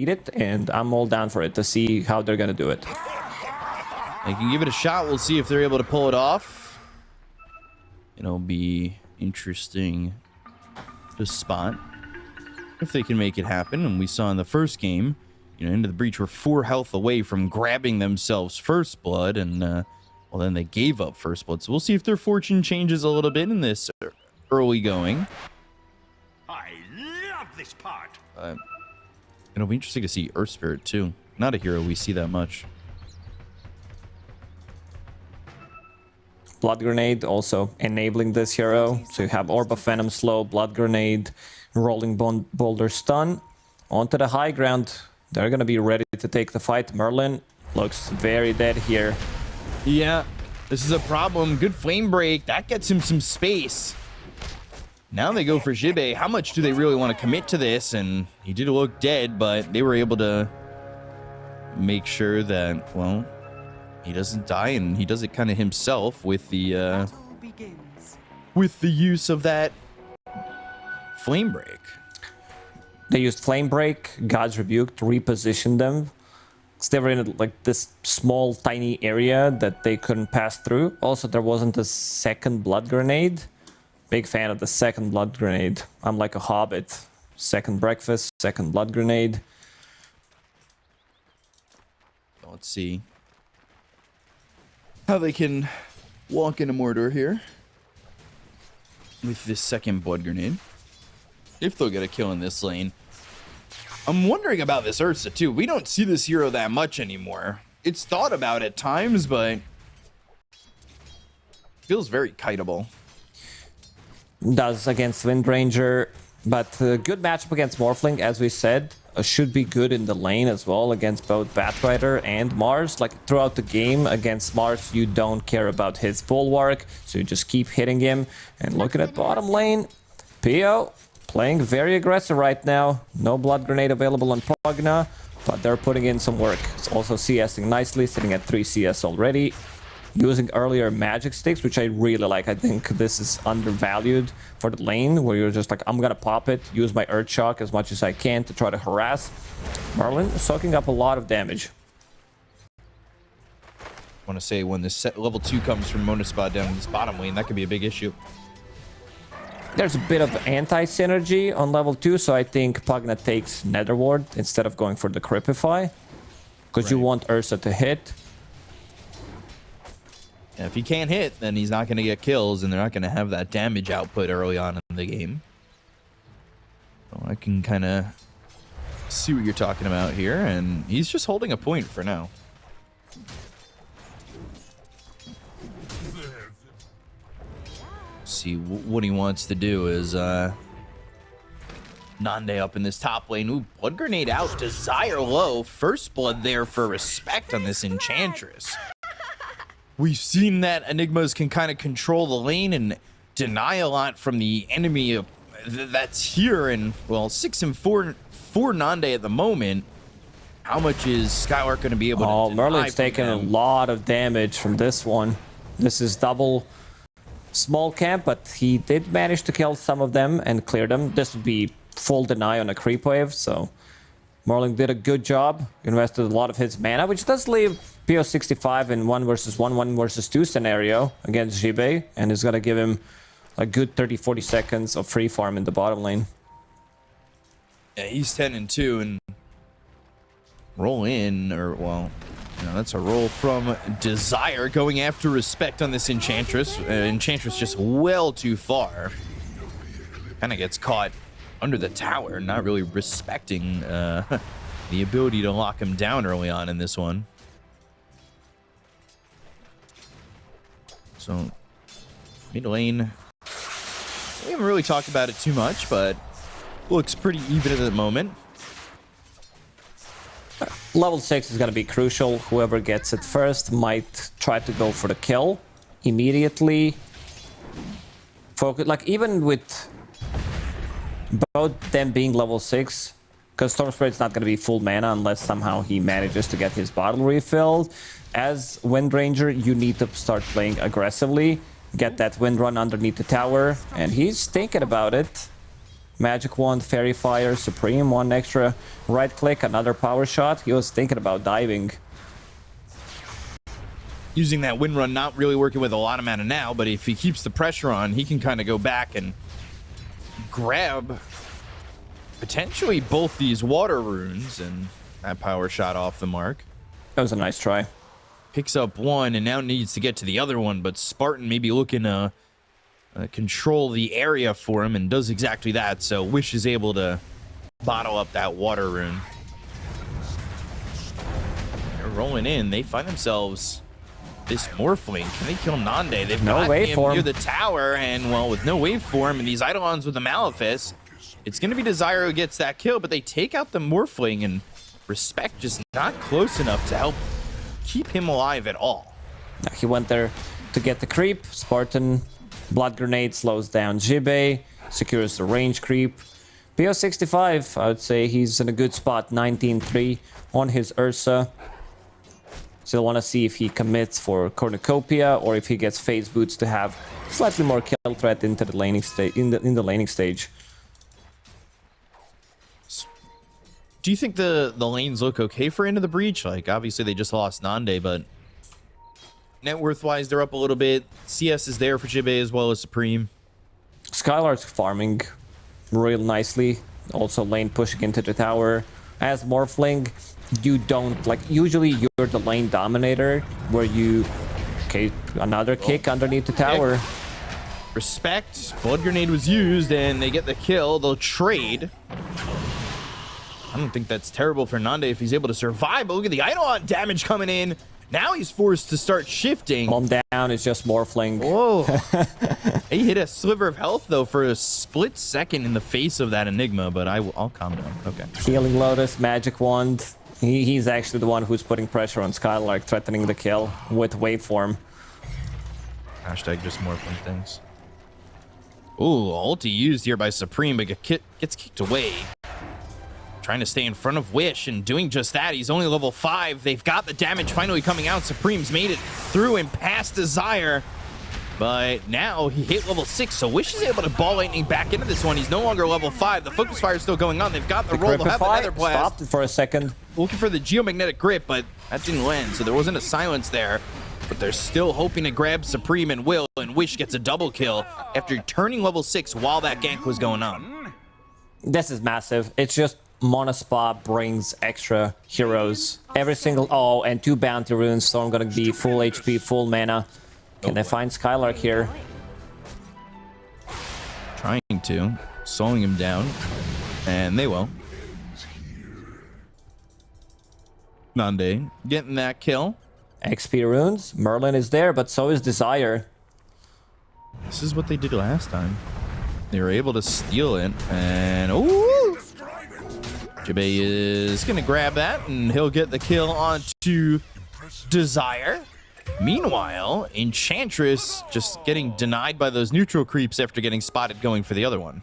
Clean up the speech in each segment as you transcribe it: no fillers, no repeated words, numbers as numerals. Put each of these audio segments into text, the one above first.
need it, and I'm all down for it to see how they're gonna do it. They can give it a shot. We'll see if they're able to pull it off. It'll be interesting to spot if they can make it happen. And we saw in the first game, Into the Breach were 4 health away from grabbing themselves first blood, and well, then they gave up first blood. So we'll see if their fortune changes a little bit in this early going. I love this part. It'll be interesting to see Earth Spirit too. Not a hero we see that much. Blood Grenade also enabling this hero. So you have Orb of Venom slow, Blood Grenade, Rolling Boulder stun. Onto the high ground. They're going to be ready to take the fight. Merlin looks very dead here. Yeah, this is a problem. Good flame break. That gets him some space. Now they go for Jibe. How much do they really want to commit to this? And he did look dead, but they were able to make sure that, well, he doesn't die, and he does it kind of himself with the use of that flame break. They used Flame Break, God's Rebuke to reposition them. Because they were in like this small, tiny area that they couldn't pass through. Also, there wasn't a second Blood Grenade. Big fan of the second Blood Grenade. I'm like a hobbit. Second breakfast, second Blood Grenade. Let's see how they can walk into Mordor here with this second Blood Grenade. If they'll get a kill in this lane. I'm wondering about this Ursa too. We don't see this hero that much anymore. It's thought about at times, but feels very kiteable. Does against Windranger, but good matchup against Morphling, as we said. Should be good in the lane as well against both Batrider and Mars. Like throughout the game against Mars, you don't care about his bulwark, so you just keep hitting him. And looking at bottom lane, PO playing very aggressive right now. No Blood Grenade available on Pogna, but they're putting in some work. It's also CSing nicely, sitting at 3 CS already. Using earlier magic sticks, which I really like. I think this is undervalued for the lane, where you're just like, I'm gonna pop it, use my Earth Shock as much as I can to try to harass. Merlin soaking up a lot of damage. I want to say when this level 2 comes from Monaspa down in this bottom lane, that could be a big issue. There's a bit of anti-synergy on level 2, so I think Pugna takes Netherward instead of going for the Cripify. Because you want Ursa to hit. And if he can't hit, then he's not going to get kills, and they're not going to have that damage output early on in the game. So I can kind of see what you're talking about here, and he's just holding a point for now. See what he wants to do is Nande up in this top lane. Ooh, Blood Grenade out, Desire low. First blood there for respect on this Enchantress. We've seen that Enigmas can kind of control the lane and deny a lot from the enemy that's here. And, well, 6 and 4 for Nande at the moment. How much is Skylark going to be able to deny? Merlin's taking a lot of damage from this one. This is double small camp, but he did manage to kill some of them and clear them. This would be full deny on a creep wave, so Merlin did a good job. Invested a lot of his mana, which does leave PO65 in 1 versus 1, 1 versus 2 scenario against Jibe, and is gonna give him a good 30-40 seconds of free farm in the bottom lane. Yeah, he's 10 and 2, and roll in, or well, that's a roll from Desire going after respect on this Enchantress. Enchantress just well too far. Kind of gets caught under the tower, not really respecting the ability to lock him down early on in this one. So, mid lane, we haven't really talked about it too much, but looks pretty even at the moment. Level 6 is going to be crucial. Whoever gets it first might try to go for the kill immediately. Focus, like, even with both them being level 6, because Stormspirit's not going to be full mana unless somehow he manages to get his bottle refilled. As Windranger, you need to start playing aggressively. Get that wind run underneath the tower, and he's thinking about it. Magic Wand, Fairy Fire, Supreme, one extra right click, another power shot. He was thinking about diving. Using that wind run, not really working with a lot of mana now, but if he keeps the pressure on, he can kind of go back and grab potentially both these water runes, and that power shot off the mark. That was a nice try. Picks up one and now needs to get to the other one, but Spartan maybe looking to control the area for him and does exactly that, so Wish is able to bottle up that water rune. They're rolling in. They find themselves this Morphling. Can they kill Nande? They've no got him waveform near the tower, and well, with no waveform and these Eidolons with the Malefice, it's going to be Desire who gets that kill, but they take out the Morphling, and Respect just not close enough to help keep him alive at all. He went there to get the creep. Spartan Blood Grenade slows down Jibei, secures the range creep. PO65, I would say he's in a good spot, 19-3 on his Ursa. Still want to see if he commits for Cornucopia or if he gets phase boots to have slightly more kill threat into the laning stage. In the laning stage. Do you think the lanes look okay for Into the Breach? Like, obviously they just lost Nande, but net worth wise they're up a little bit. CS is there for Jibei as well as Supreme. Skylark's farming real nicely. Also lane pushing into the tower. As Morphling, you don't, like, usually you're the lane dominator where you, okay, another kick underneath the tower. Respect, Blood Grenade was used and they get the kill. They'll trade. I don't think that's terrible for Nande if he's able to survive, but look at the Eidolon damage coming in. Now he's forced to start shifting. Calm down, it's just Morphling. Whoa. He hit a sliver of health, though, for a split second in the face of that Enigma, but I'll calm down. Okay. Healing Lotus, Magic Wand. He's actually the one who's putting pressure on Skylark, threatening the kill with waveform. Hashtag just Morphling things. Ooh, ulti used here by Supreme, but gets kicked away. Trying to stay in front of Wish and doing just that. He's only level 5. They've got the damage finally coming out. Supreme's made it through and past Desire. But now he hit level 6, so Wish is able to ball lightning back into this one. He's no longer level 5. The focus fire is still going on. They've got the roll. They'll have the Nether Blast. Stopped it for a second. Looking for the geomagnetic grip, but that didn't land, so there wasn't a silence there. But they're still hoping to grab Supreme and Will, and Wish gets a double kill after turning level 6 while that gank was going on. This is massive. It's just Monaspa brings extra heroes. Every single... Oh, and 2 bounty runes, so I'm gonna be full HP, full mana. Can they find Skylark here? Trying to. Slowing him down. And they will. Nande getting that kill. XP runes. Merlin is there, but so is Desire. This is what they did last time. They were able to steal it. And... ooh! Jibei is going to grab that, and he'll get the kill onto Desire. Meanwhile, Enchantress just getting denied by those neutral creeps after getting spotted going for the other one.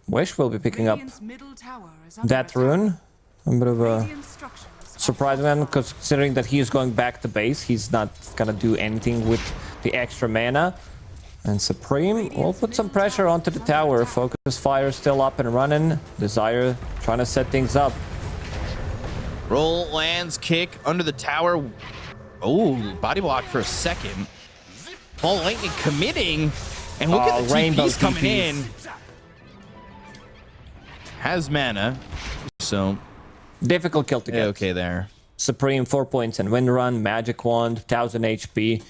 Wish will be picking up that rune. A bit of a surprise one, considering that he's going back to base. He's not gonna do anything with the extra mana. And Supreme will put some pressure onto the tower. Focus fire still up and running. Desire trying to set things up. Roll, lands, kick under the tower. Oh, body block for a second. Ball lightning committing. And look at the TPs coming in. Has mana. So difficult kill to get. Okay there. Supreme 4 points and wind run, magic wand, 1000 HP.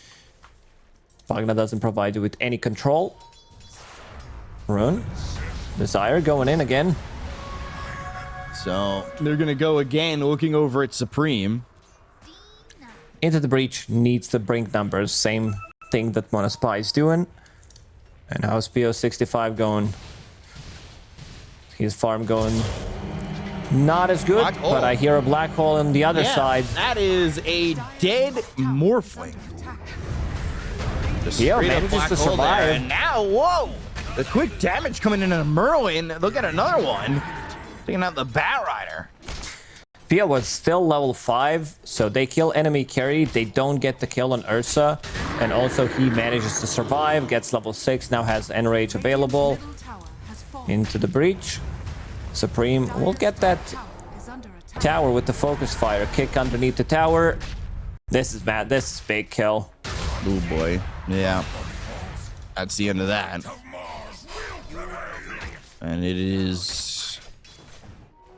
Wagner doesn't provide you with any control. Rune. Desire going in again. So they're gonna go again, looking over at Supreme. Into the Breach needs to bring numbers. Same thing that Monaspa is doing. And how's PO65 going? His farm going not as good, but I hear a black hole on the other side. That is a dead Morphling. Yeah, manages to survive. And now, whoa! The quick damage coming in on Merlin. Look at another one. Taking out the Bat Rider. Pia was still level 5, so they kill enemy carry. They don't get the kill on Ursa. And also he manages to survive, gets level 6, now has Enrage available. into the breach. Supreme will get that tower with the focus fire. Kick underneath the tower. This is bad. This is big kill. Oh boy. Yeah. That's the end of that. And it is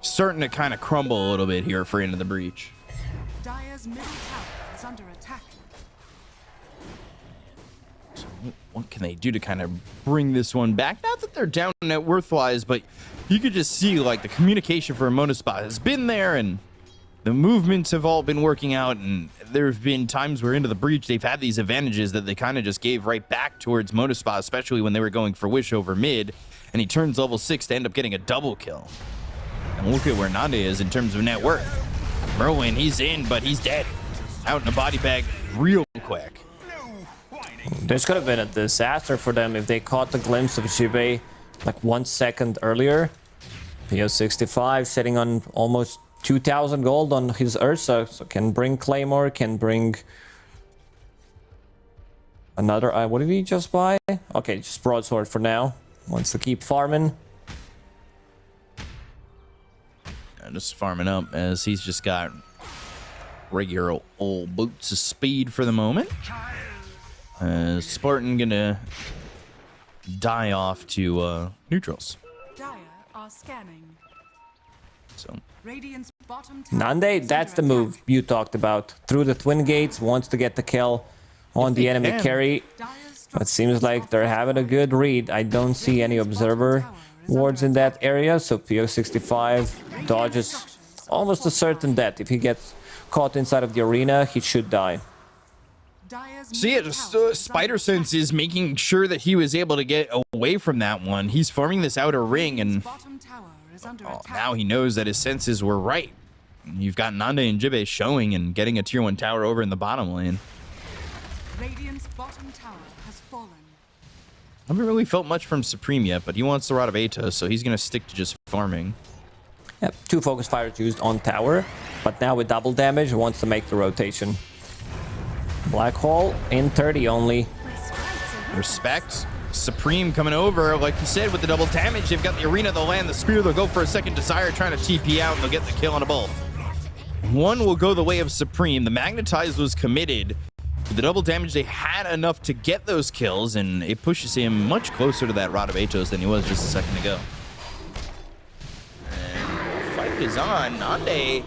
starting to kind of crumble a little bit here for Into the Breach. Dire's middle tower is under attack. So what can they do to kind of bring this one back? Not that they're down net worth-wise, but you could just see like the communication for Monaspa has been there, and the movements have all been working out, and there have been times where Into the Breach they've had these advantages that they kind of just gave right back towards Monaspa, especially when they were going for Wish over mid, and he turns level 6 to end up getting a double kill. And look at where Nande is in terms of net worth. Merwin, he's in, but he's dead. Out in a body bag real quick. This could have been a disaster for them if they caught the glimpse of Jibei like 1 second earlier. PO65 sitting on almost 2,000 gold on his Ursa, so can bring Claymore, can bring another. What did he just buy? Okay, just broadsword for now. Wants to keep farming. Just farming up as he's just got regular old boots of speed for the moment. Spartan gonna die off to neutrals. Dire are scanning. So Radiant's bottom tower Nande, is that's the under move attack. you talked about. Through the twin gates, wants to get the kill on the they enemy can. carry. Dire's It seems like they're having a good read. I don't see any observer wards in that area, so PO65 dodges almost a certain death. If he gets caught inside of the arena, he should die. Dire's So yeah, middle just tower is Spider under Sense is making sure that he was able to get away from that one. He's farming this outer ring, and bottom tower is under attack. now he knows that his senses were right. You've got Nande and Jibei showing and getting a tier 1 tower over in the bottom lane. Radiant's bottom tower has fallen. I haven't really felt much from Supreme yet, but he wants the Rod of Atos, so he's going to stick to just farming. Yep, 2 focus fires used on tower, but now with double damage, he wants to make the rotation. Black hole in 30 only. Respect. Supreme coming over, like you said, with the double damage. They've got the arena, they'll land the spear, they'll go for a second desire, trying to TP out, and they'll get the kill on a both. One will go the way of Supreme. The Magnetize was committed. With the double damage, they had enough to get those kills, and it pushes him much closer to that Rod of Atos than he was just a second ago. And the fight is on. Nande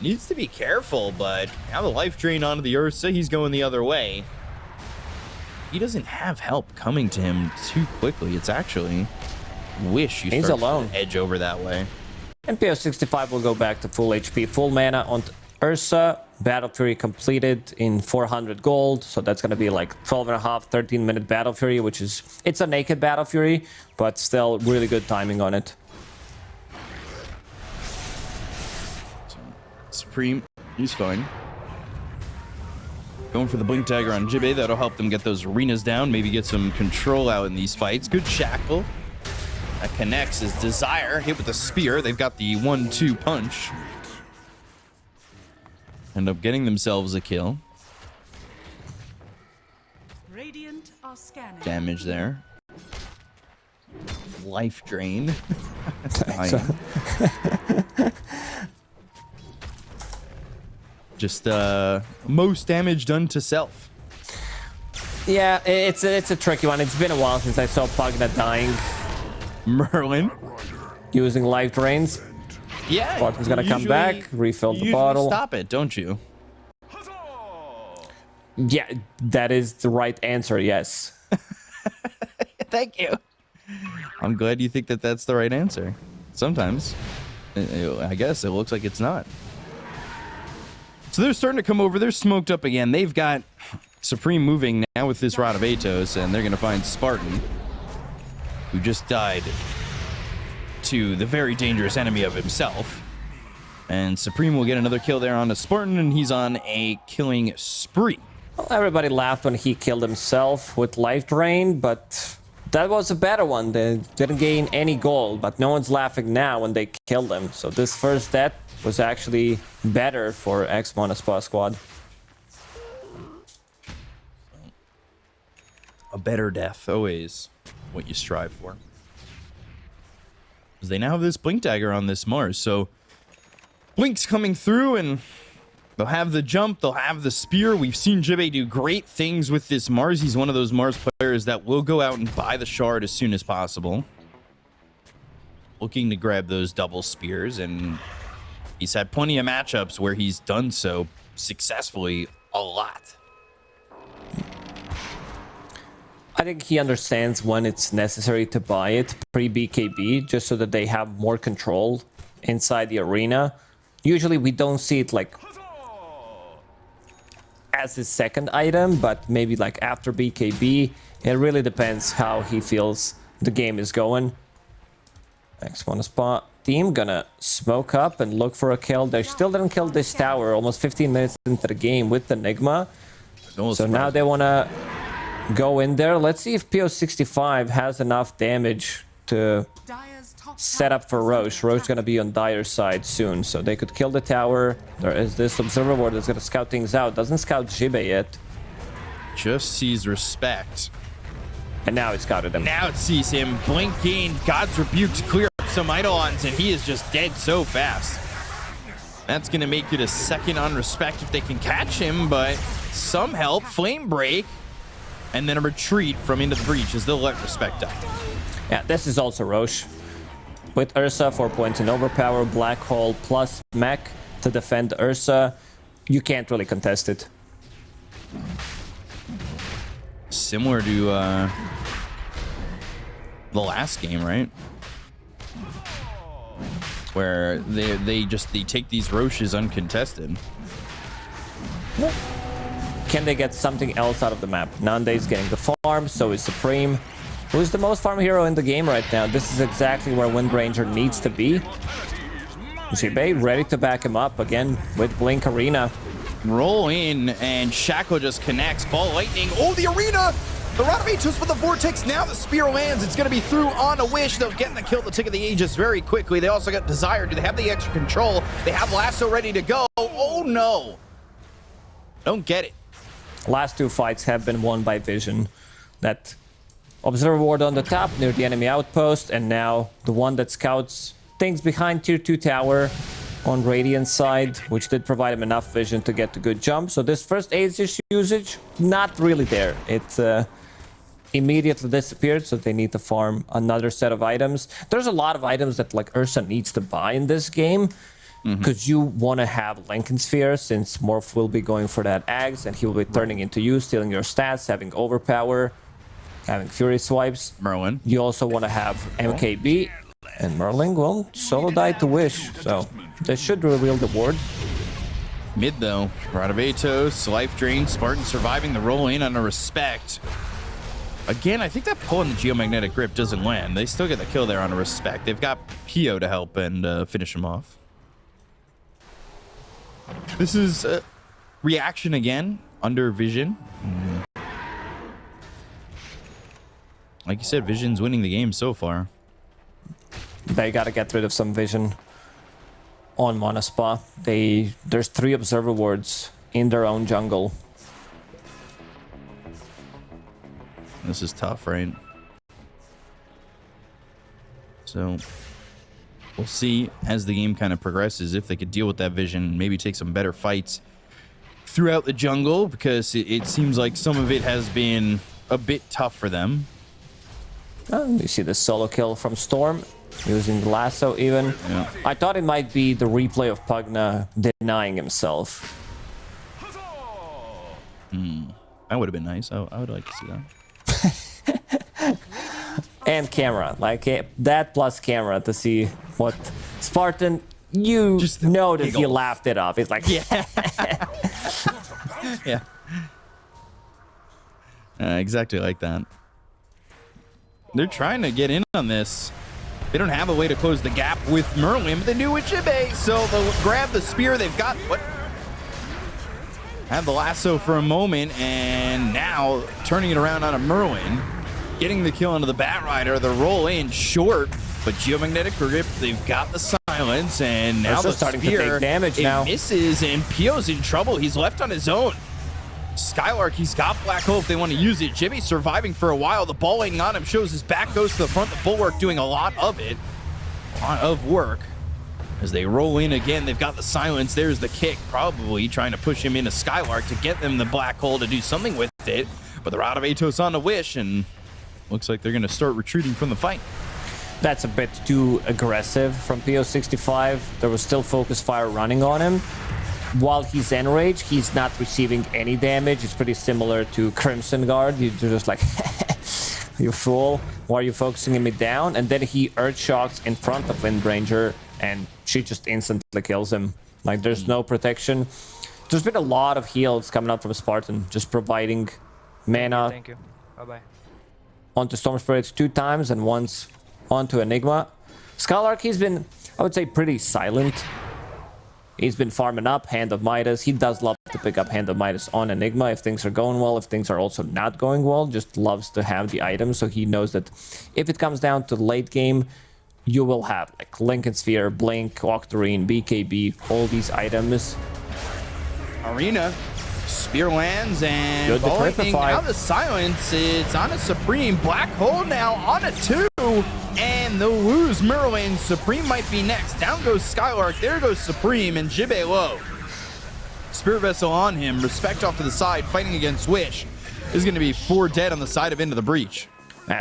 needs to be careful, but now the life drain onto the Ursa, he's going the other way. He doesn't have help coming to him too quickly. It's actually Wish you He's start alone. to edge over that way. And PO65 will go back to full HP, full mana on Ursa. Battle Fury completed in 400 gold, so that's going to be like 12.5, 13-minute Battle Fury, which is, it's a naked Battle Fury, but still really good timing on it. Supreme, he's fine. Going for the Blink Dagger on Jibei, that'll help them get those arenas down, maybe get some control out in these fights. Good shackle. That connects his Desire, hit with the spear. They've got the 1-2 punch. End up getting themselves a kill. Radiant are scanning. Damage there. Life drain. Dying. Just most damage done to self. Yeah, it's a tricky one. It's been a while since I saw Pugna dying Merlin. using life drains. Yeah. Spartan's gonna come back, refill the you usually bottle. Stop it, don't you? Yeah, that is the right answer, yes. Thank you. I'm glad you think that that's the right answer. Sometimes. I guess it looks like it's not. So they're starting to come over. They're smoked up again. They've got Supreme moving now with this Rod of Atos, and they're going to find Spartan, who just died to the very dangerous enemy of himself. And Supreme will get another kill there on a Spartan, and he's on a killing spree. Well, everybody laughed when he killed himself with life drain, but that was a better one. They didn't gain any gold, but no one's laughing now when they killed him. So this first death was actually better for ex-Monaspa squad. A better death, always what you strive for. because they now have this Blink Dagger on this Mars. So Blink's coming through, and they'll have the jump, they'll have the spear. We've seen Jibbe do great things with this Mars. He's one of those Mars players that will go out and buy the shard as soon as possible, looking to grab those double spears, and he's had plenty of matchups where he's done so successfully a lot. I think he understands when it's necessary to buy it pre-BKB, just so that they have more control inside the arena. Usually we don't see it like as his second item, but maybe like after BKB. It really depends how he feels the game is going. Ex-Monaspa team gonna smoke up and look for a kill. They still didn't kill this tower almost 15 minutes into the game with the Nigma. So now they wanna go in there. Let's see if PO65 has enough damage to set up for Roche. Roche gonna be on Dire's side soon, so they could kill the tower. There is this observer ward that's gonna scout things out. Doesn't scout Jibbe yet. Just sees respect. And now it scouted him. Now it sees him. Blink gained God's Rebuke to clear up some Eidolons, and he is just dead so fast. That's gonna make it a second on respect if they can catch him, but some help. Flame break, and then a retreat from into the breach as they'll let respect die. Yeah, this is also Roche. With Ursa, 4 points in overpower, Black Hole plus mech to defend Ursa. You can't really contest it. Similar to the last game, right? Where they take these Roches uncontested. Can they get something else out of the map? Nande's getting the farm, so is Supreme, who is the most farm hero in the game right now. This is exactly where Wind Ranger needs to be. Jibbe ready to back him up again with Blink Arena. Roll in, and Shackle just connects. Ball lightning. Oh, the arena! The Radavitos with the Vortex. Now the spear lands. It's going to be through on a wish. They'll get the kill to Tick of the Aegis very quickly. They also got Desire. Do they have the extra control? They have Lasso ready to go. Oh, no. Don't get it. Last two fights have been won by Vision. That observer ward on the top near the enemy outpost, and now the one that scouts things behind tier 2 tower on Radiant's side, which did provide him enough vision to get the good jump. So this first Aegis usage, not really there. It immediately disappeared, so they need to farm another set of items. There's a lot of items that like Ursa needs to buy in this game, because you want to have Lincoln Sphere, since Morph will be going for that Axe, and he will be turning into you, stealing your stats, having overpower, having Fury Swipes. Merlin. You also want to have MKB, and Merlin will solo die to Wish, so they should reveal the ward. Mid, though. Radavitos, Life Drain, Spartan surviving the roll in on a respect. Again, I think that pull in the Geomagnetic Grip doesn't land. They still get the kill there on a respect. They've got Pio to help and finish him off. This is reaction again, under Vision. Like you said, Vision's winning the game so far. They gotta get rid of some vision on Monaspa. There's 3 observer wards in their own jungle. This is tough, right? So we'll see as the game kind of progresses if they could deal with that vision and maybe take some better fights throughout the jungle, because it seems like some of it has been a bit tough for them. You see the solo kill from Storm, using the lasso even. Yeah. I thought it might be the replay of Pugna denying himself. That would have been nice. I would like to see that. And camera, like that plus camera to see what Spartan, you Just know that he giggles. laughed it off. It's like, yeah. Yeah. Exactly like that. They're trying to get in on this. They don't have a way to close the gap with Merlin, but they do with Jibbe, so they'll grab the spear. They've got what? Have the lasso for a moment, and now turning it around on a Merlin, getting the kill onto the Batrider. The roll in short, but Geomagnetic Grip, they've got the silence, and now the starting to spear, take damage it now. misses, and Pio's in trouble. He's left on his own. Skylark, he's got Black Hole if they want to use it. Jimmy surviving for a while. The ball lightning on him shows his back goes to the front. The Bulwark doing a lot of it. lot of work. As they roll in again, they've got the silence. There's the kick, probably trying to push him into Skylark to get them the black hole to do something with it. But they're out of Atos on the Wish, and looks like they're going to start retreating from the fight. That's a bit too aggressive from PO65. There was still focus fire running on him. While he's enraged, he's not receiving any damage. It's pretty similar to Crimson Guard. You're just like, you fool. Why are you focusing me down? And then he Earth Shocks in front of Windranger, and she just instantly kills him. Like, there's no protection. There's been a lot of heals coming out from Spartan, just providing mana. Thank you. Bye-bye. Onto Storm Spirit 2 times and once onto Enigma. Skylark, he's been, I would say, pretty silent. He's been farming up Hand of Midas. He does love to pick up Hand of Midas on Enigma if things are going well, if things are also not going well. Just loves to have the item, so he knows that if it comes down to the late game, you will have like Lincoln Sphere, Blink, Octarine, BKB, all these items. Arena, Spear lands, and Good to lightning. Cripify. Now the silence, it's on a Supreme. Black hole now on a 2. And the Wu's Merlin. Supreme might be next. Down goes Skylark. There goes Supreme and Jibbe low. Spirit Vessel on him. Respect off to the side. Fighting against Wish. This is going to be 4 dead on the side of Into the Breach.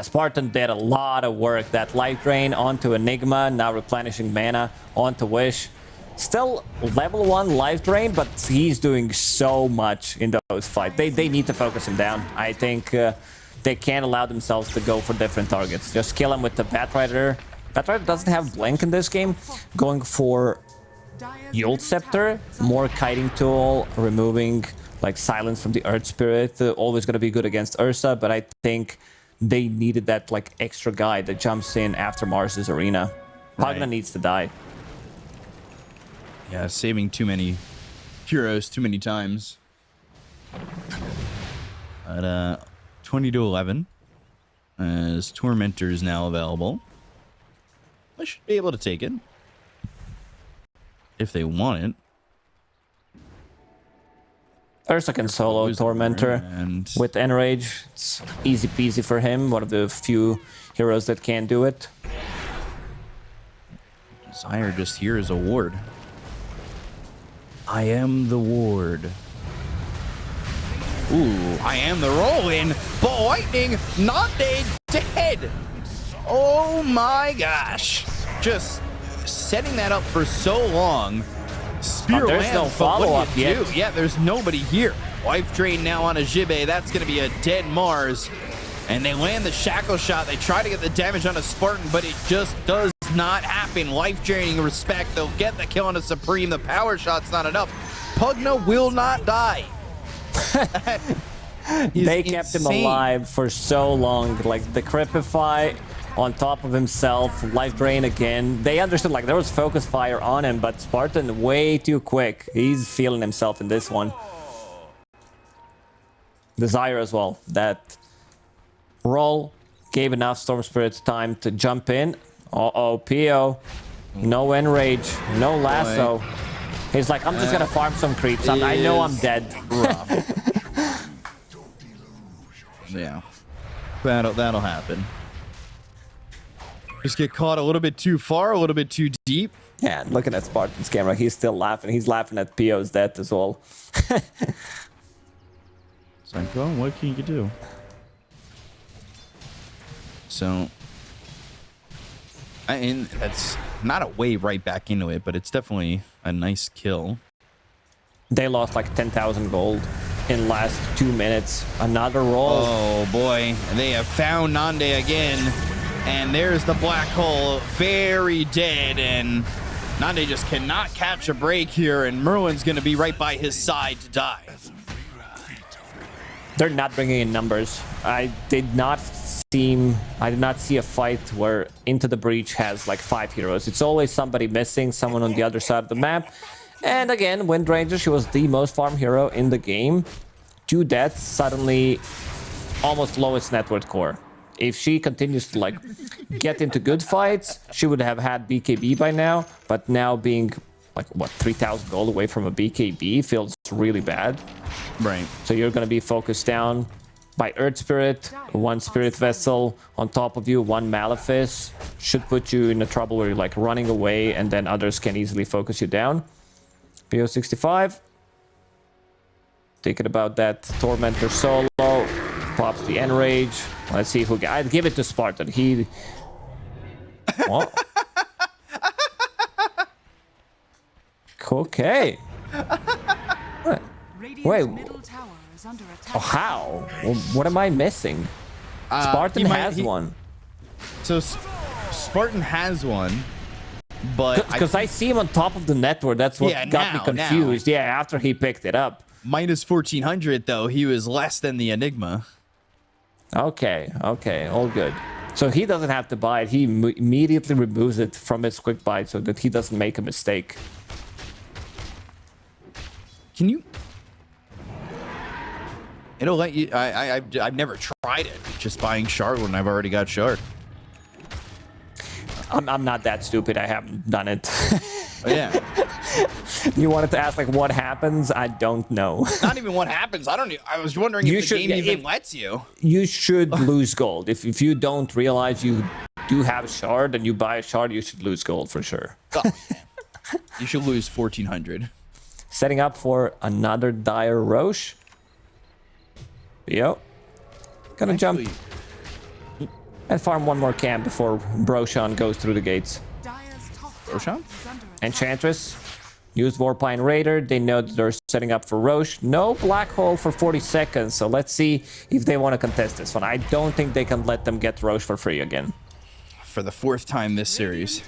Spartan did a lot of work. That life drain onto Enigma. Now replenishing mana onto Wish. Still level 1 life drain, but he's doing so much in those fights. They need to focus him down. I think they can't allow themselves to go for different targets. Just kill him with the Batrider. Batrider doesn't have Blink in this game. Going for Yule Scepter, more kiting tool, removing like silence from the Earth Spirit. Always going to be good against Ursa, but I think they needed that like extra guy that jumps in after Mars's arena. Pagna Right. needs to die. Yeah, saving too many heroes too many times. At 20 to 11, as Tormentor is now available. I should be able to take it if they want it. Ursa can solo Who's Tormentor and with Enrage. It's easy peasy for him. One of the few heroes that can do it. Desire just here is a ward. I am the ward. Ooh, I am the roll-in. But lightning, not dead. Oh my gosh. Just setting that up for so long. Spear there's lands, no but what follow-up do you yet. do? Yeah, there's nobody here. Life drain now on a Jibbe. That's going to be a dead Mars. And they land the Shackle Shot. They try to get the damage on a Spartan, but it just does not happen. Life draining respect. They'll get the kill on a Supreme. The power shot's not enough. Pugna will not die. They kept him alive for so long. Like the Cripify on top of himself, life drain again. They understood like there was focus fire on him, but Spartan way too quick. He's feeling himself in this one. Desire as well. That roll gave enough Storm Spirit time to jump in. Uh-oh, PO. No Enrage, no Lasso. He's like, I'm just gonna farm some creeps. I know I'm dead. Rough. Yeah. That'll happen. Just get caught a little bit too far, a little bit too deep. Yeah, and looking at Spartan's camera, he's still laughing. He's laughing at PO's death as well. It's like, well, what can you do? So, and that's not a way right back into it, but it's definitely a nice kill. They lost like 10,000 gold in last 2 minutes. Another roll. Oh boy, they have found Nande again. And there's the black hole, very dead, and Nande just cannot catch a break here, and Merlin's going to be right by his side to die. They're not bringing in numbers. I did not see a fight where Into the Breach has like 5 heroes. It's always somebody missing, someone on the other side of the map. And again, Windranger, she was the most farm hero in the game. 2 deaths, suddenly almost lowest net worth core. If she continues to like get into good fights, she would have had BKB by now. But now being like what 3,000 gold away from a BKB feels really bad. Right. So you're gonna be focused down. by Earth Spirit, one Spirit Vessel on top of you, one Malefice. Should put you in a trouble where you're like running away and then others can easily focus you down. PO65. Thinking about that Tormentor solo. Pops the Enrage. Let's see who... I'd give it to Spartan. He... What? Okay. What? Wait. Middle tower is under attack. Oh, how? Well, what am I missing? Spartan has one. So Spartan has one, but Because I see him on top of the network. That's what got me confused. Yeah, after he picked it up. minus 1400 though, he was less than the Enigma. Okay, all good. So he doesn't have to buy it. He immediately removes it from his quick buy so that he doesn't make a mistake. Can you? It'll let you. I've never tried it. Just buying Shard when I've already got Shard. I'm not that stupid. I haven't done it. Oh, yeah. You wanted to ask like what happens? I don't know. Not even what happens. I don't. I was wondering if the game even lets you. You should lose gold. If you don't realize you do have a shard and you buy a shard, you should lose gold for sure. Oh, you should lose 1400. Setting up for another Dire Roche. Yo. Gonna jump and farm one more camp before Broshan goes through the gates. Roshan? Enchantress. Use Warpine Raider. They know that they're setting up for Roche. No Black Hole for 40 seconds. So let's see if they want to contest this one. I don't think they can let them get Roche for free again. For the 4th time this series.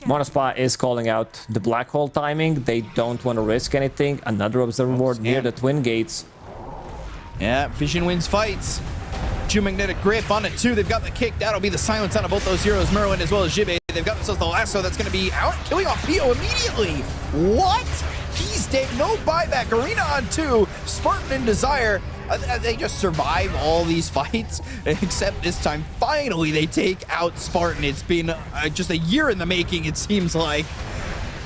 Monaspa is calling out the Black Hole timing. They don't want to risk anything. Another Observer Ward near the Twin Gates. Yeah, Vision wins fights. Geomagnetic Grip on it too. They've got the kick. That'll be the silence out of both those heroes, Merwin as well as Jibe. They've got themselves the lasso that's going to be out, killing off Pio immediately. What? He's dead. No buyback. Arena on 2. Spartan and Desire. They just survive all these fights, except this time, finally, they take out Spartan. It's been just a year in the making, it seems like.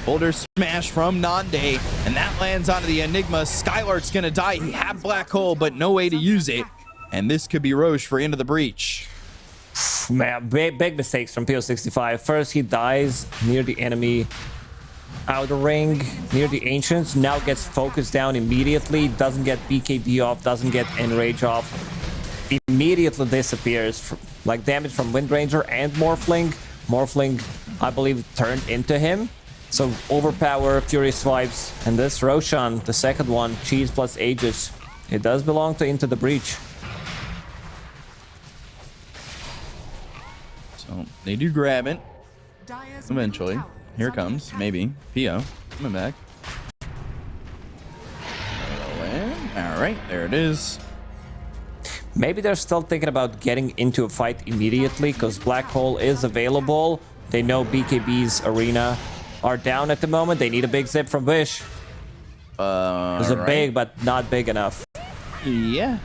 Boulder smash from Nande, and that lands onto the Enigma. Skylark's going to die. He had Black Hole, but no way to use it. And this could be Roche for Into the Breach. Man, big mistakes from PO65. First, he dies near the enemy outer ring, near the Ancients. Now gets focused down immediately. Doesn't get BKB off, doesn't get Enrage off. Immediately disappears. Like damage from Windranger and Morphling. Morphling, I believe, turned into him. So overpower, Furious Vibes. And this Roshan, the second one, Cheese plus Aegis. It does belong to Into the Breach. So they do grab it. Eventually. Here it comes. Maybe. Pio. Coming back. Alright, there it is. Maybe they're still thinking about getting into a fight immediately because Black Hole is available. They know BKB's arena are down at the moment. They need a big zip from Wish. It's a big, but not big enough. Yeah.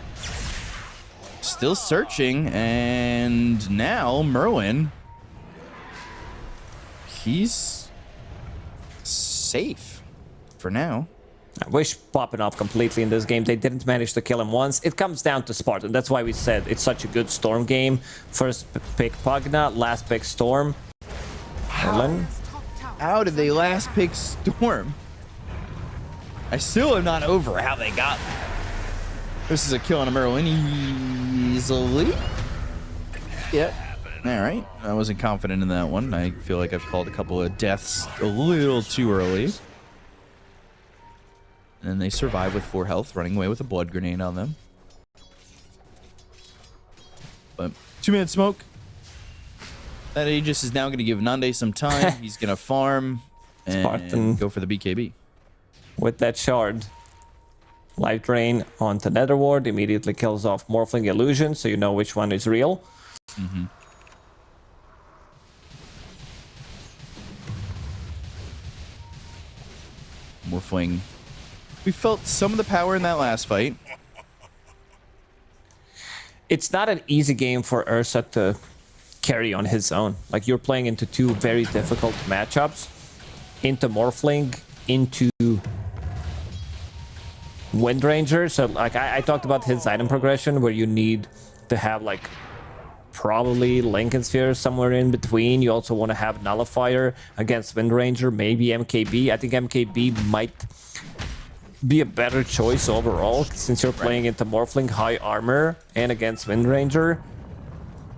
Still searching, and now Merwin. He's safe for now. Wish popping off completely in this game. They didn't manage to kill him once. It comes down to Spartan. That's why we said it's such a good Storm game. First pick Pugna, last pick Storm. How did they last pick Storm? I still am not over how they got that. This is a kill on a Merwin easily. Yep. All right. I wasn't confident in that one. I feel like I've called a couple of deaths a little too early. And they survive with 4 health, running away with a blood grenade on them. But 2-minute smoke. That Aegis is now going to give Nande some time. He's going to farm and Spartan go for the BKB. with that shard. Life Drain onto Netherward. Immediately kills off Morphling Illusion, so you know which one is real. Mm-hmm. Morphling. We felt some of the power in that last fight. It's not an easy game for Ursa to carry on his own. Like, you're playing into 2 very difficult matchups. Into Morphling, into Wind Ranger. So like I talked about his item progression where you need to have like probably Lincoln Sphere somewhere in between. You also want to have Nullifier against Wind Ranger, maybe MKB. I think MKB might be a better choice overall since you're playing into Morphling high armor and against Wind Ranger.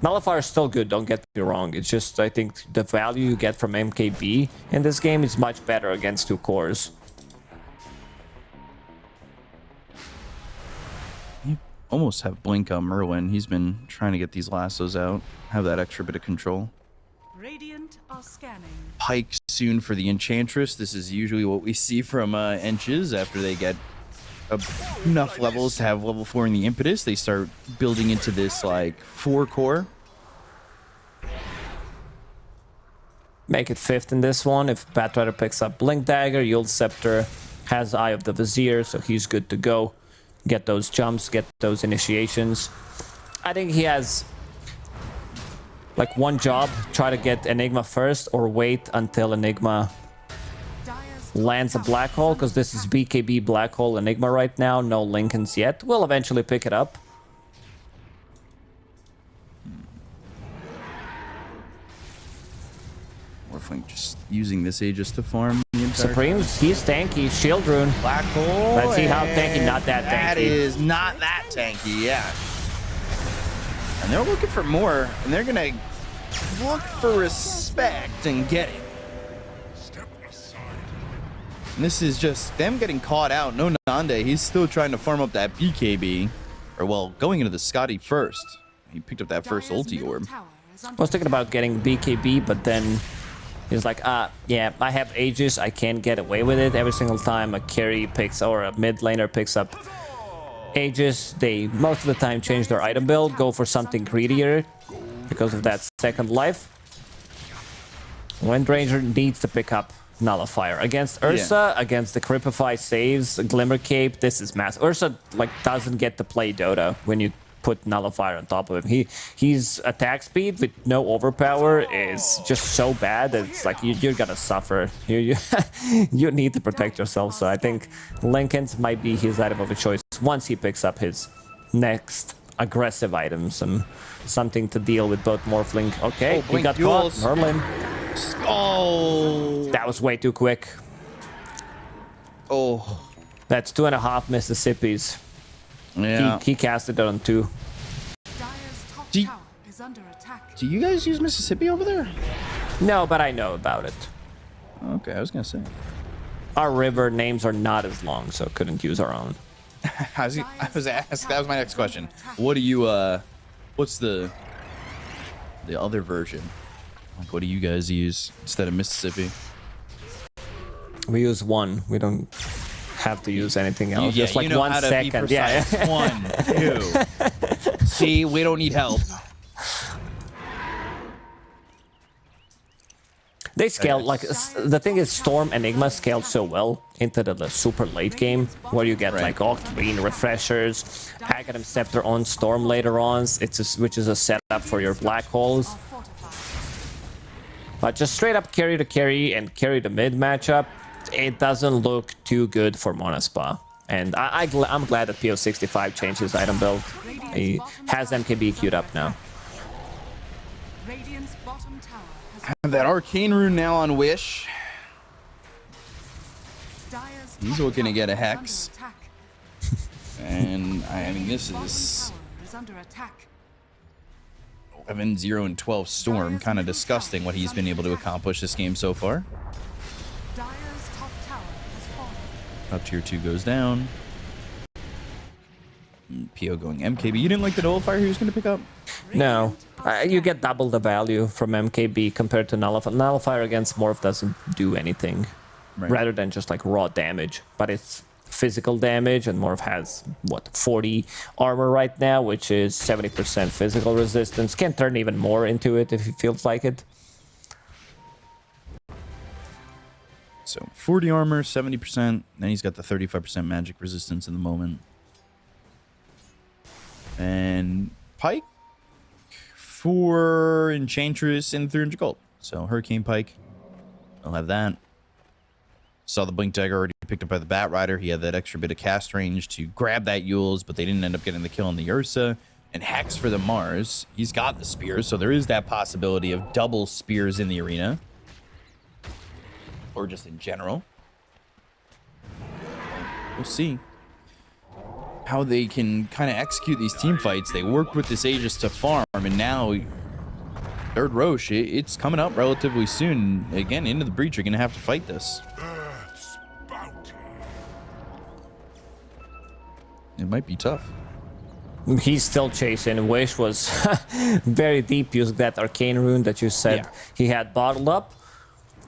Nullifier is still good, don't get me wrong. It's just I think the value you get from MKB in this game is much better against 2 cores. You almost have Blink on Merwin. He's been trying to get these lassos out, have that extra bit of control. Radiant are scanning. Pike soon for the Enchantress. This is usually what we see from Enches after they get enough levels to have level 4 in the Impetus. They start building into this like 4 core. Make it 5th in this one. If Batrider picks up Blink Dagger, Yield Scepter has Eye of the Vizier, so he's good to go. Get those jumps, get those initiations. I think he has like one job, try to get Enigma first or wait until Enigma lands a black hole, because this is BKB black hole Enigma right now. No Lincolns yet. We'll eventually pick it up. Morphling just using this Aegis to farm the entire Supremes, he's tanky. Shield Rune. black hole. Let's see how tanky, not that tanky. That is not that tanky, yeah. And they're looking for more, and they're gonna look for respect and get it. And this is just them getting caught out. No Nande, he's still trying to farm up that BKB. Or, well, going into the Scotty first. He picked up that first ulti orb. I was thinking about getting BKB, but then he's like, yeah, I have Aegis. I can't get away with it. Every single time a carry picks or a mid laner picks up Aegis, they most of the time change their item build, go for something greedier because of that second life. Wind Ranger needs to pick up Nullifier against Ursa, against the Cripify saves, Glimmer Cape. This is massive. Ursa like doesn't get to play Dota when you put Nullifier on top of him. His attack speed with no overpower is just so bad that it's like you're gonna suffer. You need to protect yourself. So I think Lincoln's might be his item of a choice once he picks up his next aggressive items and something to deal with both Morphling. Okay, he got caught. Merlin. Oh, That was way too quick. oh, That's 2.5 Mississippis. yeah. He casted it on 2. Dire's top Do you- tower is under attack. Do you guys use Mississippi over there? No, but I know about it. Okay, I was gonna say. Our river names are not as long, so couldn't use our own. I was asked. That was my next question. What do you what's the other version? Like, what do you guys use instead of Mississippi? We use 1. We don't have to use anything else. Yeah, Just like you know 1 how to be second. precise. Yeah. 1, 2. See, we don't need help. They scale like the thing is Storm Enigma scaled so well into the super late game where you get like Octarine refreshers, Aghanim Scepter on Storm later on. Which is a setup for your black holes. But just straight up carry to carry and carry the mid matchup, it doesn't look too good for Monaspa. And I'm glad that PO65 changed his item build. He has MKB queued up now. Radiant's bottom tower has I have that arcane rune now on Wish. Dire's He's top looking to get a tower is hex. under attack. And I mean, this Bottom is tower is under attack. 11, 0, and 12 Storm. Kind of disgusting what he's been able to accomplish this game so far. Dire's top tower has fallen. Up tier 2 goes down. PO going MKB. You didn't like the Nullifier he was going to pick up? No, you get double the value from MKB compared to Nullifier. Nullifier against Morph doesn't do anything, rather than just like raw damage. But it's physical damage, and Morph has, what, 40 armor right now, which is 70% physical resistance. Can turn even more into it if he feels like it. So 40 armor, 70%. Then he's got the 35% magic resistance in the moment. And Pike for Enchantress and 300 gold. So Hurricane Pike, I'll have that. Saw the Blink Dagger already picked up by the Bat Rider. He had that extra bit of cast range to grab that Yules, but they didn't end up getting the kill on the Ursa. And Hex for the Mars. He's got the spears, so there is that possibility of double spears in the arena. Or just in general. We'll see how they can kind of execute these team fights. They worked with this Aegis to farm, and now third Roche, it's coming up relatively soon. Again, into the breach, you're going to have to fight this. Earth's bounty. It might be tough. He's still chasing. Wish was very deep using that arcane rune that you said he had bottled up.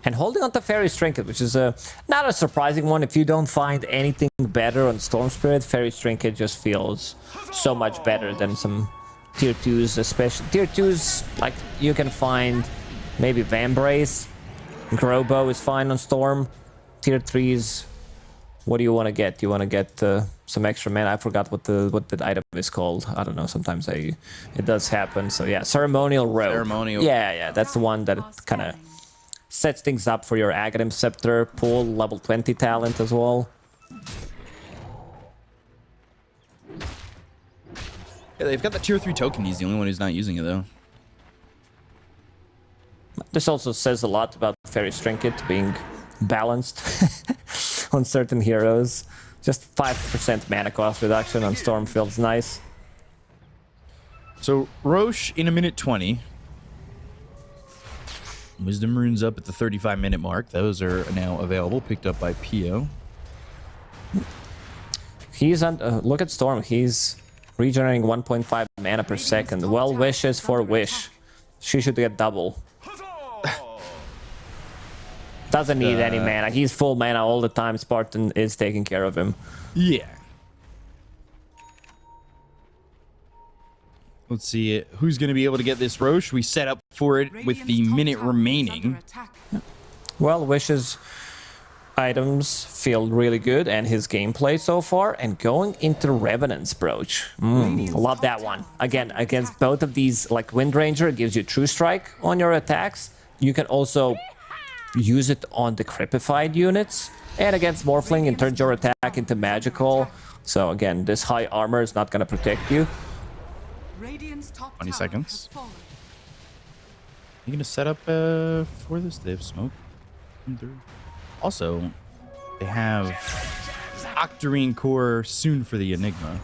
And holding on to Fairy's Trinket, which is not a surprising one. If you don't find anything better on Storm Spirit, Fairy's Trinket just feels so much better than some tier 2s, especially tier 2s. Like you can find maybe Vambrace, Grobo is fine on Storm. Tier 3s, what do you want to get? You want to get some extra mana. I forgot what the item is called. I don't know. Sometimes it does happen. So yeah, Ceremonial Robe. Ceremonial. Yeah, that's the one that kind of sets things up for your Aghanim Scepter pull, level 20 talent as well. Yeah, they've got the tier 3 token. He's the only one who's not using it, though. This also says a lot about Fairy's Trinket being balanced on certain heroes. Just 5% mana cost reduction on Storm feels nice. So, Roche in a minute 20. Wisdom runes up at the 35-minute mark. Those are now available, picked up by Pio. He's on. Look at Storm. He's regenerating 1.5 mana per second. Well wishes for Wish. She should get double. Doesn't need any mana. He's full mana all the time. Spartan is taking care of him. Yeah. Let's see who's going to be able to get this Roche. We set up for it with the minute remaining. Well, Wish's items feel really good and his gameplay so far. And going into Revenant's Brooch. Love that one. Again, against both of these, like Wind Ranger, it gives you True Strike on your attacks. You can also use it on the Creepified units. And against Morphling, it turns your attack into magical. So again, this high armor is not going to protect you. 20 seconds. You gonna set up for this? They have smoke. Also, they have Octarine Core soon for the Enigma.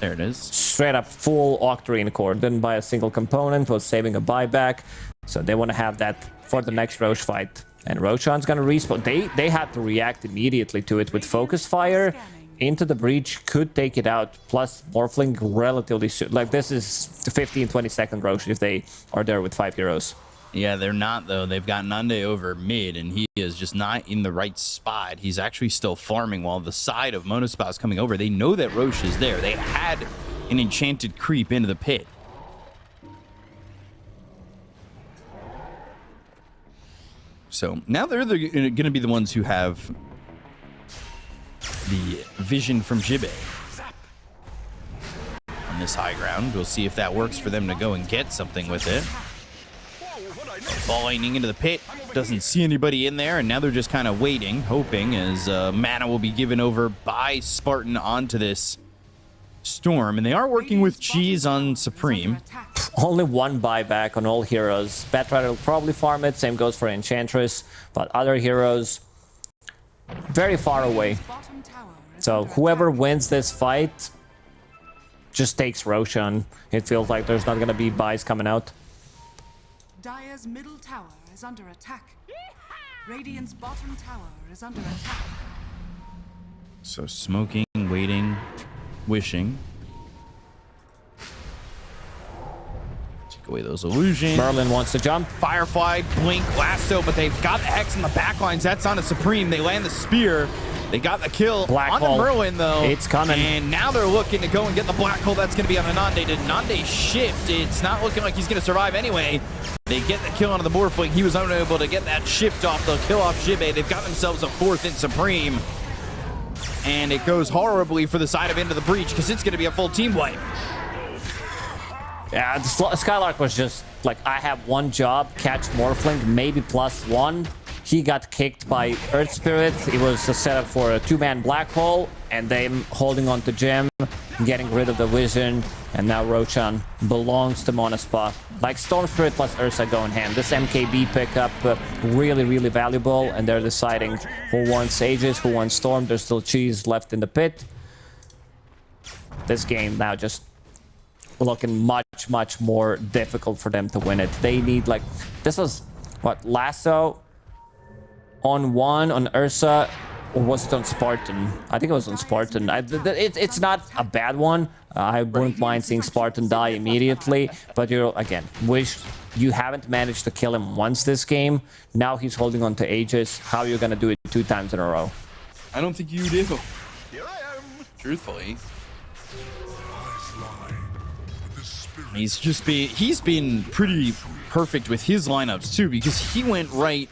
There it is. Straight up full Octarine Core. Didn't buy a single component, was saving a buyback. So they want to have that for the next Roche fight. And Roshan's gonna respawn. They had to react immediately to it with Focus Fire. Into the breach, could take it out, plus Morphling relatively soon. Like, this is 15-20 second Roche if they are there with 5 heroes. Yeah, they're not, though. They've got Nande over mid, and he is just not in the right spot. He's actually still farming while the side of Monaspa is coming over. They know that Roche is there. They had an enchanted creep into the pit. So now they're going to be the ones who have the vision from Jibe on this high ground. We'll see if that works for them to go and get something with it. Falling into the pit, doesn't see anybody in there, and now they're just kind of waiting, hoping as mana will be given over by Spartan onto this Storm, and they are working with Cheese on Supreme. Only one buyback on all heroes. Batrider will probably farm it, same goes for Enchantress, but other heroes very far away. So whoever wins this fight just takes Roshan. It feels like there's not going to be buys coming out. Dire's middle tower is under attack. Radiant's bottom tower is under attack. So smoking, waiting, wishing. Take away those illusions. Merlin wants to jump. Firefly, Blink, Lasso, but they've got the Hex in the backlines. That's on a Supreme. They land the Spear. They got the kill Black on hole. the Merlin, though. It's coming. And now they're looking to go and get the Black Hole. That's going to be on a Nande. Did Nande shift? It's not looking like he's going to survive anyway. They get the kill onto the Morphling. He was unable to get that shift off. They'll kill off Jibe. They've got themselves a 4th in Supreme. And it goes horribly for the side of Into the Breach because it's going to be a full team wipe. Yeah, Skylark was just like, I have one job, catch Morphling, maybe +1. he got kicked by Earth Spirit. It was a setup for a 2-man black hole, and them holding on to Gem, getting rid of the vision, and now Roshan belongs to Monaspa. Like Storm Spirit plus Ursa go in hand. This MKB pickup, really, really valuable, and they're deciding who wants Aegis, who wants Storm. There's still cheese left in the pit. This game now just looking much, much more difficult for them to win it. They need, like, this was, what, Lasso on 1 on Ursa, or was it on Spartan? I think it was on Spartan. It's not a bad one. I wouldn't mind seeing Spartan die immediately, but you're, again, wish you haven't managed to kill him once this game. Now he's holding on to Aegis. How are you gonna do it 2 times in a row? I don't think you do. Here I am. Truthfully. Eyes lie, but the spirit He's been pretty perfect with his lineups too, because he went right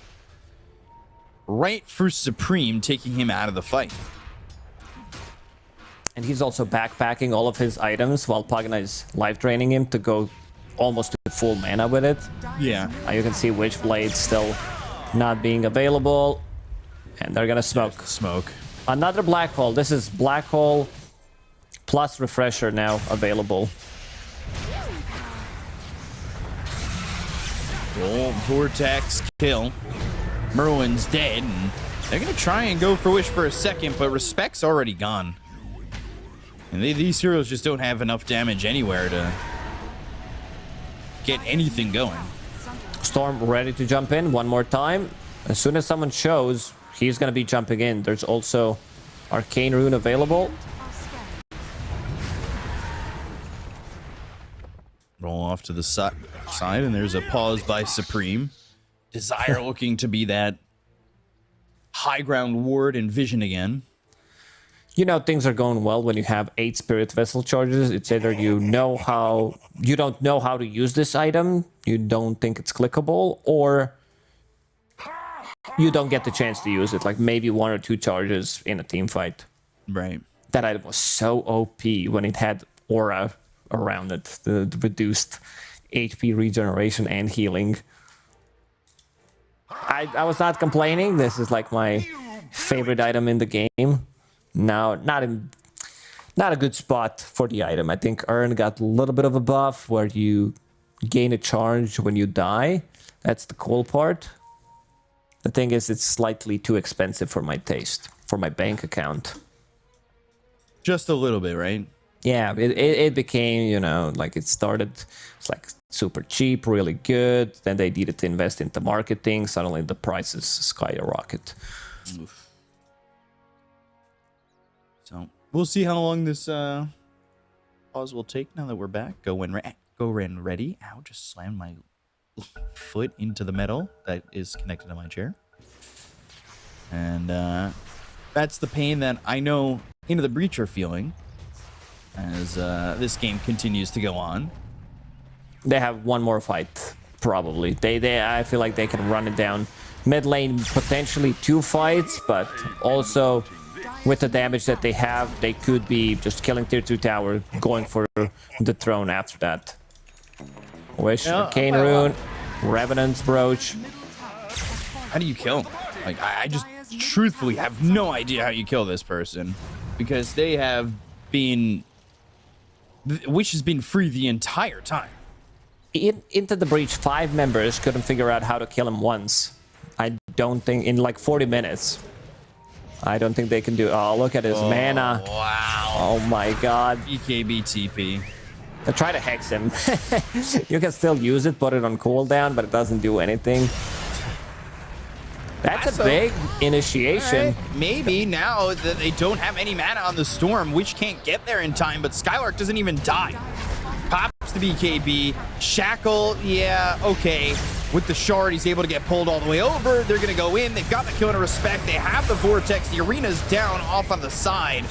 for Supreme, taking him out of the fight. And he's also backpacking all of his items while Pagana is life draining him to go almost to full mana with it. Yeah. You can see Witchblade still not being available, and they're gonna smoke. Smoke. Another black hole. This is black hole plus refresher now available. Roll, vortex, kill. Merwin's dead, and they're gonna try and go for Wish for a second, but Respect's already gone. And these heroes just don't have enough damage anywhere to get anything going. Storm ready to jump in one more time. As soon as someone shows, he's gonna be jumping in. There's also Arcane Rune available. Roll off to the side, and there's a pause by Supreme. Desire looking to be that high ground ward and vision again. You know things are going well when you have 8 Spirit Vessel charges. It's either you don't know how to use this item, you don't think it's clickable, or you don't get the chance to use it, like maybe 1 or 2 charges in a team fight. Right. That item was so OP when it had aura around it, the reduced HP regeneration and healing. I was not complaining. This is like my favorite item in the game. Now, not a good spot for the item. I think Ern got a little bit of a buff where you gain a charge when you die. That's the cool part. The thing is, it's slightly too expensive for my taste, for my bank account. Just a little bit, right? Yeah, it became, you know, like it started, it's like super cheap, really good. Then they needed to invest into marketing. Suddenly the prices skyrocket. Oof. So we'll see how long this pause will take now that we're back. Go when ready. Ow, just slammed my foot into the metal that is connected to my chair. And that's the pain that I know Into the Breach are feeling as this game continues to go on. They have one more fight, probably. I feel like they can run it down. Mid lane, potentially 2 fights, but also with the damage that they have, they could be just killing tier 2 tower, going for the throne after that. Wish, Arcane Rune, Revenant's Brooch. How do you kill him? Like, I just truthfully have no idea how you kill this person, because they have been... Wish has been free the entire time. Into the Breach, 5 members couldn't figure out how to kill him once. I don't think, in like 40 minutes. I don't think they can do... Oh, look at his mana. Wow. Oh my god. BKB TP. I try to hex him. You can still use it, put it on cooldown, but it doesn't do anything. That's a big initiation. Right. Maybe now that they don't have any mana on the Storm, Witch can't get there in time, but Skylark doesn't even die. Pops the BKB. Shackle, yeah, okay. With the shard, he's able to get pulled all the way over. They're going to go in. They've got the kill to Respect. They have the Vortex. The arena's down off on the side.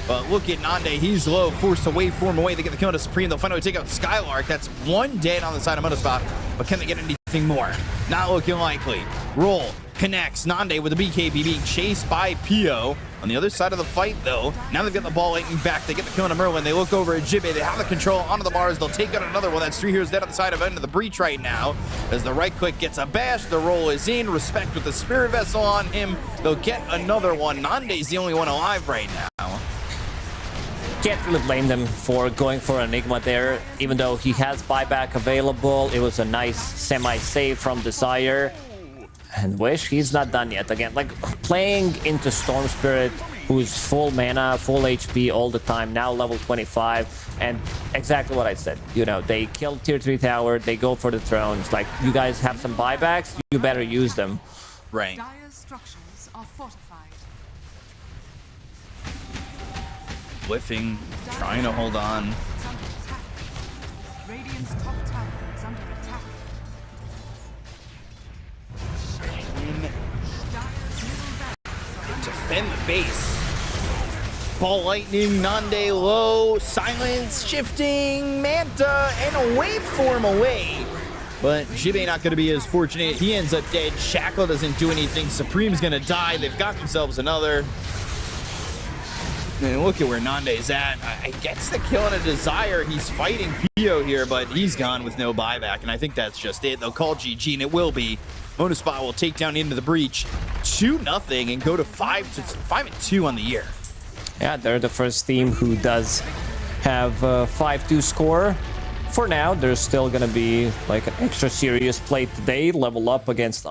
But look at Nande. He's low. Forced to waveform away. They get the kill to Supreme. They'll find a way to take out Skylark. That's 1 dead on the side of Monaspa. But can they get anything more? Not looking likely. Roll. connects. Nande with the BKB being chased by Pio. On the other side of the fight, though, now they've got the ball lightning back. They get the kill on Merlin. They look over at Jibbe. They have the control onto the Mars. They'll take out another one. That's 3 heroes dead on the side of End of the Breach right now. As the right click gets a bash, the roll is in. Respect with the Spirit Vessel on him. They'll get another one. Nande's the only one alive right now. Can't really blame them for going for Enigma there, even though he has buyback available. It was a nice semi-save from Desire. And Wish, he's not done yet. Again, like playing into Storm Spirit, who's full mana, full HP all the time, now level 25, and exactly what I said. You know, they kill tier 3 tower, they go for the thrones. Like, you guys have some buybacks, you better use them. Right. Dire's structures are fortified. Whiffing, trying to hold on. It's under attack. Radiant's top tower is under attack. Dire's middle barracks are Defend the base. Ball lightning, Nande low, silence, shifting, Manta, and a waveform away. But Jibbe not going to be as fortunate. He ends up dead. Shackle doesn't do anything. Supreme's going to die. They've got themselves another. And look at where Nande's at. I gets the kill on a Desire. He's fighting Pio here, but he's gone with no buyback. And I think that's just it. They'll call GG, and it will be. Monaspa will take down Into the Breach 2-0 and go to 5-2 on the year. Yeah, they're the first team who does have a 5-2 score. For now, there's still gonna be like an extra serious play today, level up against